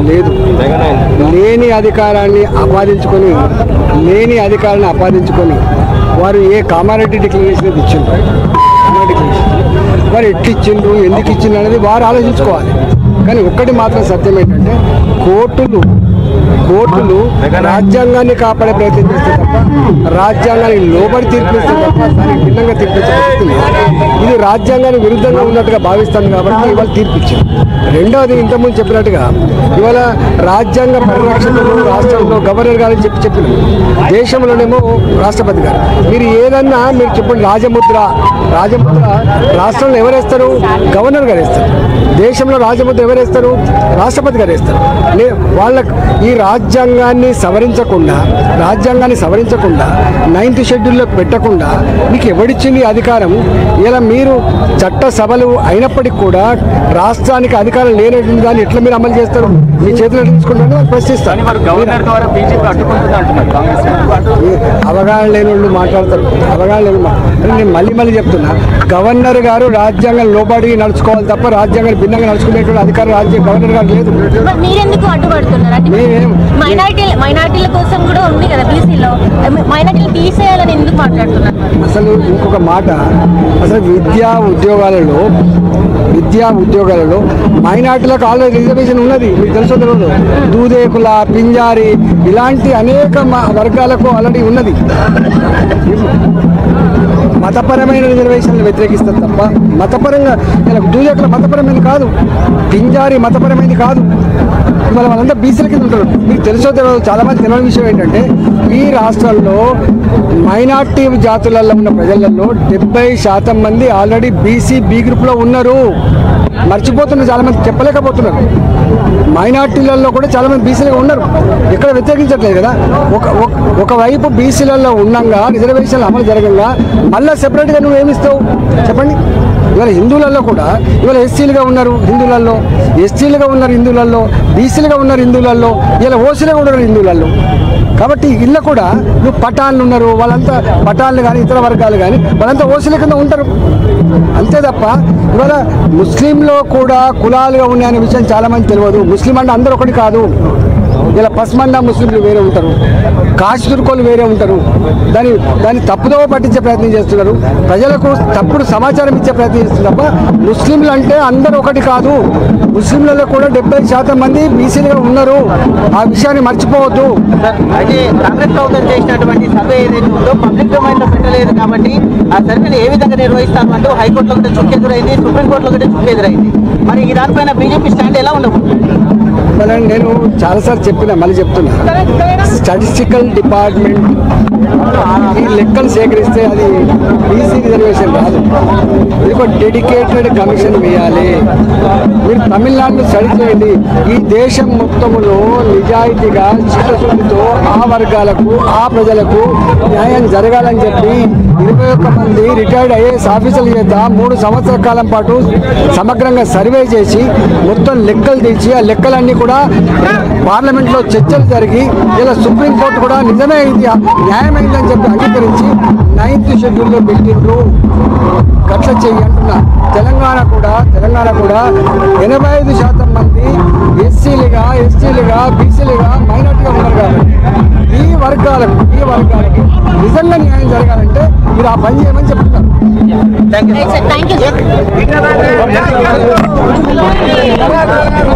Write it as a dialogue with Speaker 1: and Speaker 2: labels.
Speaker 1: లేదు లేని అధికారాన్ని ఆపాదించుకొని వారు ఏ కామారెడ్డి డిక్లరేషన్ ఇచ్చిండ్రు వారు ఎట్లు ఇచ్చిండ్రు ఎందుకు ఇచ్చిండ్రు అనేది వారు ఆలోచించుకోవాలి. కానీ ఒక్కటి మాత్రం సత్యం ఏంటంటే కోర్టులు రాజ్యాంగాన్ని కాపాడే ప్రయత్నం చేస్తే తప్ప రాజ్యాంగానికి లోబడి తీర్పిస్తే తప్ప దానికి భిన్నంగా తీర్పించే పరిస్థితి లేదు. ఇది రాజ్యాంగానికి విరుద్ధంగా ఉన్నట్టుగా భావిస్తాను కాబట్టి ఇవాళ తీర్పిచ్చింది. రెండవది ఇంతకుముందు చెప్పినట్టుగా ఇవాళ రాజ్యాంగ పరిరక్షకులు రాష్ట్రంలో గవర్నర్ గారు చెప్పిన దేశంలోనేమో రాష్ట్రపతి గారు మీరు ఏదన్నా మీరు చెప్పండి. రాజముద్ర రాష్ట్రంలో ఎవరేస్తారు? గవర్నర్ గారు వేస్తారు. దేశంలో రాజముద్ర ఎవరేస్తారు? రాష్ట్రపతి గారు వేస్తారు. ఈ రాజ్యాంగాన్ని సవరించకుండా 9th షెడ్యూల్లో పెట్టకుండా మీకు ఎవడిచ్చింది అధికారం? ఇలా మీరు చట్ట సభలు అయినప్పటికీ కూడా రాష్ట్రానికి అధికారం లేనటువంటి దాన్ని ఎట్లా మీరు అమలు చేస్తారు? మీ చేతులు తీసుకుంటారని వాళ్ళు ప్రశ్నిస్తారు. అవగాహన లేని వాళ్ళు మాట్లాడతారు. నేను మళ్ళీ చెప్తున్నా, గవర్నర్ గారు రాజ్యాంగం లోబడి నడుచుకోవాలి తప్ప రాజ్యాంగాన్ని భిన్నంగా నడుచుకునేటువంటి అధికారం గవర్నర్ గారు లేదు.
Speaker 2: మైనారిటీల కోసం కూడా ఉంది కదా బీసీలో, మైనారిటీలు తీసేయాలని ఎందుకు మాట్లాడుతున్నారు?
Speaker 1: అసలు ఇంకొక మాట, అసలు విద్యా ఉద్యోగాలలో మైనారిటీలకు ఆల్రెడీ రిజర్వేషన్ ఉన్నది. మీకు తెలుసో తెలియదు. దూదేకుల, పింజారి ఇలాంటి అనేక వర్గాలకు ఆల్రెడీ ఉన్నది. మతపరమైన రిజర్వేషన్లు వ్యతిరేకిస్తారు తప్ప మతపరంగా దూదేకుల మతపరమైనది కాదు, పింజారి మతపరమైనది కాదు. ఇవాళ వాళ్ళంతా బీసీల కింద ఉంటారు. మీకు తెలుసో తెలియదు. చాలామంది తెలియని విషయం ఏంటంటే ఈ రాష్ట్రంలో మైనార్టీ జాతులలో ఉన్న ప్రజలలో 70% మంది ఆల్రెడీ బీసీ బి గ్రూప్లో ఉన్నారు. మర్చిపోతున్నారు, చాలామంది చెప్పలేకపోతున్నారు. మైనార్టీలలో కూడా చాలామంది బీసీలుగా ఉన్నారు. ఎక్కడ వ్యతిరేకించట్లేదు కదా. ఒకవైపు బీసీలలో ఉండగా రిజర్వేషన్లు అమలు జరగంగా మళ్ళీ సెపరేట్గా నువ్వు ఏమిస్తావు చెప్పండి. ఇవాళ హిందువులలో కూడా ఇవాళ ఎస్సీలుగా ఉన్నారు, ఎస్టీలుగా ఉన్నారు హిందువులలో, బీసీలుగా ఉన్నారు హిందువులలో, ఇలా ఓసీలుగా ఉన్నారు హిందువులలో. కాబట్టి ఇళ్ళ కూడా నువ్వు పటాన్లు ఉన్నారు, వాళ్ళంతా పటాన్లు కానీ ఇతర వర్గాలు కానీ వాళ్ళంతా ఓసీల కింద ఉంటారు. అంతే తప్ప ఇవాళ ముస్లింలో కూడా కులాలుగా ఉన్నాయనే విషయం చాలామంది తెలియదు. ముస్లిం అంటే అందరూ ఒకటి కాదు. ఇలా పస్మండా ముస్లింలు వేరే ఉంటారు, కాశ్తుర్కోలు వేరే ఉంటారు. దాన్ని తప్పుదోవ పట్టించే ప్రయత్నం చేస్తున్నారు. ప్రజలకు తప్పుడు సమాచారం ఇచ్చే ప్రయత్నం చేస్తున్నారు తప్ప ముస్లింలు అంటే అందరూ ఒకటి కాదు. ముస్లింలలో కూడా 70% మంది బీసీలుగా ఉన్నారు. ఆ విషయాన్ని మర్చిపోవద్దు.
Speaker 3: అయితే కాంగ్రెస్ ప్రభుత్వం చేసినటువంటి సర్వే ఏదైతే ఉందో పబ్లిక్ డొమైన్లో పెట్టలేదు కాబట్టి ఆ సర్వేని ఏ విధంగా నిర్వహిస్తామంటూ హైకోర్టులో కూడా చుక్కెదురైంది, సుప్రీంకోర్టులో కూడా చుక్కెదురైంది. మరి ఈ దానిపైన బీజేపీ స్టాండ్ ఎలా ఉండబోతుంది?
Speaker 1: నేను చాలాసార్లు చెప్పినా, మళ్ళీ చెప్తున్నా. స్టాటిస్టికల్ డిపార్ట్మెంట్ ఈ లెక్కలు సేకరిస్తే అది బీసీ రిజర్వేషన్ రాదు. ఇది ఒక డెడికేటెడ్ కమిషన్ వేయాలి. మీరు తమిళనాడులో స్టడీ చేయండి. ఈ దేశం మొత్తములో నిజాయితీగా చిత్తశుద్ధితో ఆ వర్గాలకు, ఆ ప్రజలకు న్యాయం జరగాలని చెప్పి 21 మంది రిటైర్డ్ ఐఏఎస్ ఆఫీసర్ల చేత 3 సంవత్సరాల కాలం పాటు సమగ్రంగా సర్వే చేసి మొత్తం లెక్కలు తెచ్చి ఆ లెక్కలన్నీ కూడా పార్లమెంట్లో చర్చలు జరిగి ఇలా సుప్రీంకోర్టు కూడా నిజమే ఇది న్యాయమైందని చెప్పి అంగీకరించి 9th షెడ్యూల్లో పెట్టిండ్రు. గట్ల చెయ్యి అంటున్నా. తెలంగాణ కూడా 85% మంది ఎస్సీలుగా, ఎస్టీలుగా, బీసీలుగా, మైనార్టీగా ఉన్నారు కాబట్టి ఈ వర్గాలకు నిజంగా న్యాయం జరగాలంటే మీరు ఆ పని చేయమని చెప్తున్నారు.